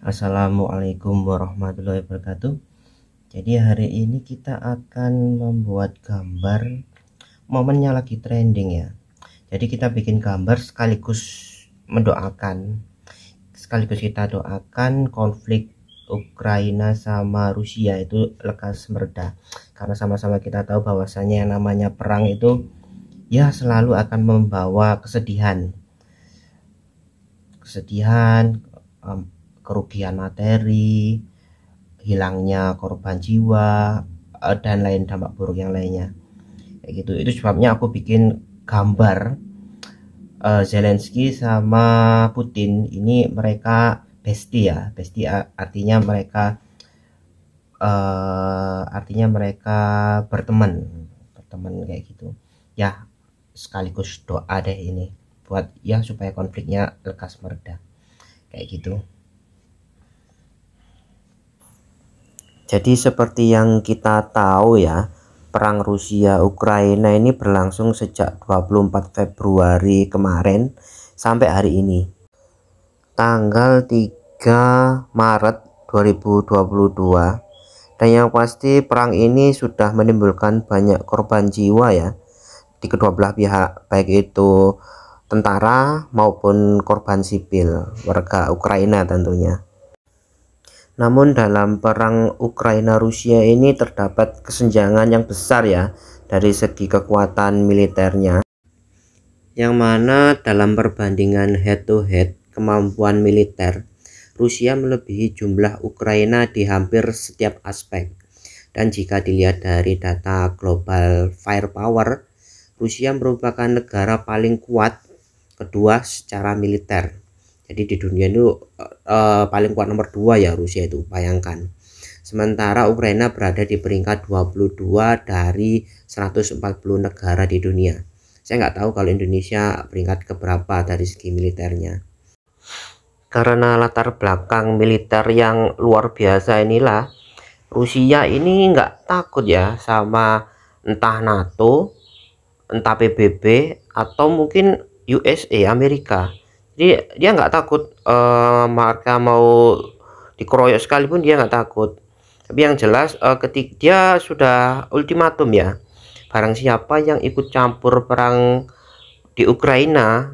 Assalamualaikum warahmatullahi wabarakatuh. Jadi hari ini kita akan membuat gambar, momennya lagi trending ya. Jadi kita bikin gambar sekaligus mendoakan, sekaligus kita doakan konflik Ukraina sama Rusia itu lekas mereda. Karena sama-sama kita tahu bahwasanya yang namanya perang itu ya selalu akan membawa kesedihan, kerugian materi, hilangnya korban jiwa, dan lain dampak buruk yang lainnya kayak gitu. Itu sebabnya aku bikin gambar Zelensky sama Putin ini, mereka bestie ya. Bestie artinya mereka berteman kayak gitu ya. Sekaligus doa deh ini buat ya supaya konfliknya lekas mereda kayak gitu. Jadi seperti yang kita tahu ya, perang Rusia Ukraina ini berlangsung sejak 24 Februari kemarin sampai hari ini. Tanggal 3 Maret 2022. Dan yang pasti perang ini sudah menimbulkan banyak korban jiwa ya di kedua belah pihak, baik itu tentara maupun korban sipil warga Ukraina tentunya. Namun dalam perang Ukraina-Rusia ini terdapat kesenjangan yang besar ya dari segi kekuatan militernya, yang mana dalam perbandingan head to head kemampuan militer, Rusia melebihi jumlah Ukraina di hampir setiap aspek. Dan jika dilihat dari data global firepower, Rusia merupakan negara paling kuat kedua secara militer. Jadi di dunia itu paling kuat nomor 2 ya Rusia itu, bayangkan. Sementara Ukraina berada di peringkat 22 dari 140 negara di dunia. Saya nggak tahu kalau Indonesia peringkat keberapa dari segi militernya. Karena latar belakang militer yang luar biasa inilah, Rusia ini nggak takut ya sama entah NATO, entah PBB, atau mungkin USA, Amerika. Jadi dia nggak takut, mereka mau dikeroyok sekalipun dia nggak takut. Tapi yang jelas ketika dia sudah ultimatum ya, barang siapa yang ikut campur perang di Ukraina.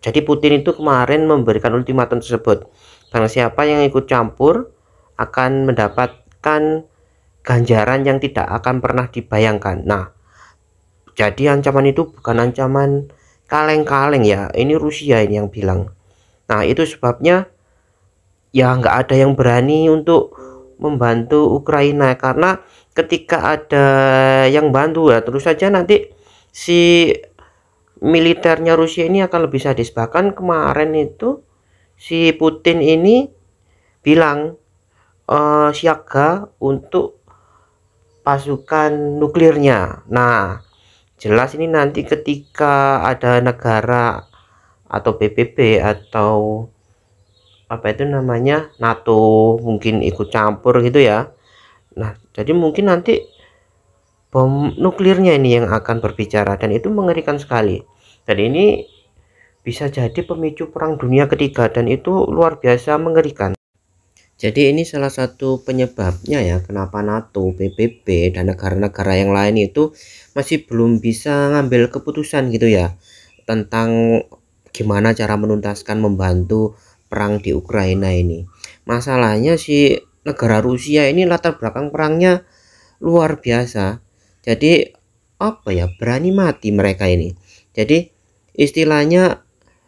Jadi Putin itu kemarin memberikan ultimatum tersebut, barang siapa yang ikut campur akan mendapatkan ganjaran yang tidak akan pernah dibayangkan. Nah, jadi ancaman itu bukan ancaman kaleng-kaleng ya, ini Rusia ini yang bilang. Nah itu sebabnya ya nggak ada yang berani untuk membantu Ukraina, karena ketika ada yang bantu ya terus saja nanti si militernya Rusia ini akan lebih sadis. Bahkan kemarin itu si Putin ini bilang siaga untuk pasukan nuklirnya. Nah jelas ini nanti ketika ada negara atau PBB atau apa itu namanya NATO mungkin ikut campur gitu ya. Nah jadi mungkin nanti bom nuklirnya ini yang akan berbicara, dan itu mengerikan sekali. Dan ini bisa jadi pemicu perang dunia ketiga, dan itu luar biasa mengerikan. Jadi ini salah satu penyebabnya ya kenapa NATO, PBB, dan negara-negara yang lain itu masih belum bisa ngambil keputusan gitu ya tentang gimana cara menuntaskan membantu perang di Ukraina ini. Masalahnya si negara Rusia ini latar belakang perangnya luar biasa. Jadi apa ya, berani mati mereka ini. Jadi istilahnya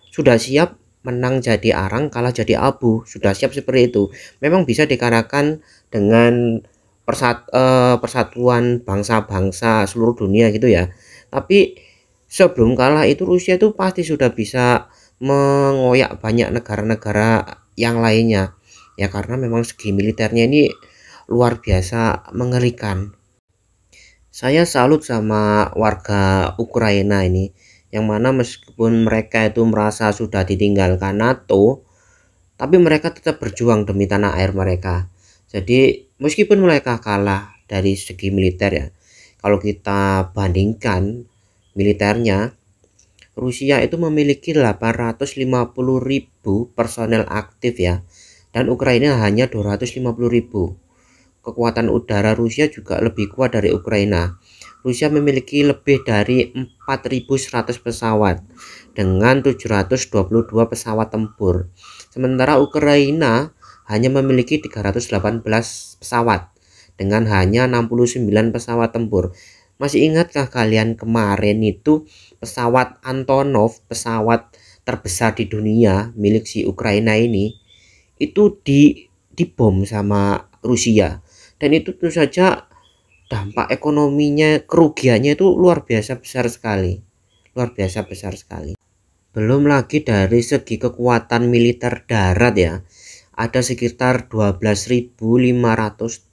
sudah siap menang jadi arang, kalah jadi abu, sudah siap seperti itu. Memang bisa dikatakan dengan persatuan bangsa-bangsa seluruh dunia gitu ya. Tapi sebelum kalah itu Rusia itu pasti sudah bisa mengoyak banyak negara-negara yang lainnya. Ya karena memang segi militernya ini luar biasa mengerikan. Saya salut sama warga Ukraina ini, yang mana meskipun mereka itu merasa sudah ditinggalkan NATO, tapi mereka tetap berjuang demi tanah air mereka. Jadi meskipun mereka kalah dari segi militer ya, kalau kita bandingkan militernya, Rusia itu memiliki 850.000 personel aktif ya, dan Ukraina hanya 250.000. Kekuatan udara Rusia juga lebih kuat dari Ukraina. Rusia memiliki lebih dari 4.100 pesawat dengan 722 pesawat tempur. Sementara Ukraina hanya memiliki 318 pesawat dengan hanya 69 pesawat tempur. Masih ingatkah kalian kemarin itu pesawat Antonov, pesawat terbesar di dunia milik si Ukraina ini, itu dibom sama Rusia, dan itu tentu saja dampak ekonominya, kerugiannya itu luar biasa besar sekali, luar biasa besar sekali. Belum lagi dari segi kekuatan militer darat ya, ada sekitar 12.500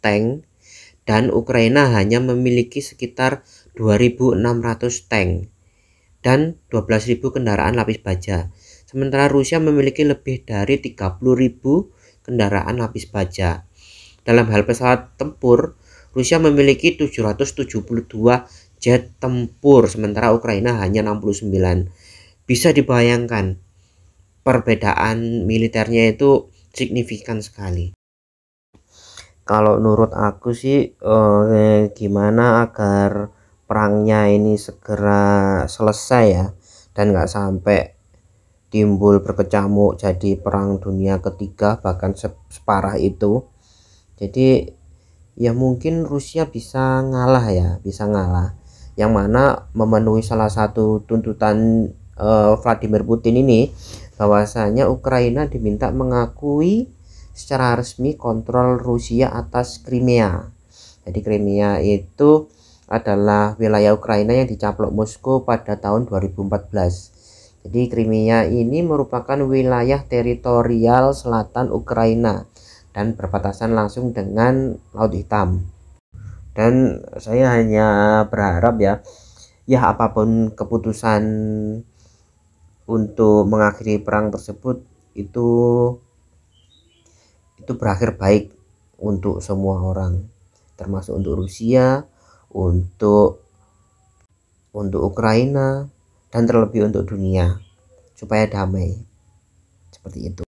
tank dan Ukraina hanya memiliki sekitar 2.600 tank dan 12.000 kendaraan lapis baja. Sementara Rusia memiliki lebih dari 30.000 kendaraan lapis baja. Dalam hal pesawat tempur, Rusia memiliki 772 jet tempur, sementara Ukraina hanya 69. Bisa dibayangkan perbedaan militernya itu signifikan sekali. Kalau menurut aku sih gimana agar perangnya ini segera selesai ya, dan nggak sampai timbul berkecamuk jadi perang dunia ketiga bahkan separah itu. Jadi ya mungkin Rusia bisa ngalah ya, bisa ngalah, yang mana memenuhi salah satu tuntutan Vladimir Putin ini, bahwasanya Ukraina diminta mengakui secara resmi kontrol Rusia atas Crimea. Jadi Crimea itu adalah wilayah Ukraina yang dicaplok Moskow pada tahun 2014. Jadi Crimea ini merupakan wilayah teritorial selatan Ukraina dan berbatasan langsung dengan Laut Hitam. Dan saya hanya berharap ya apapun keputusan untuk mengakhiri perang tersebut itu berakhir baik untuk semua orang, termasuk untuk Rusia, untuk Ukraina, dan terlebih untuk dunia, supaya damai seperti itu.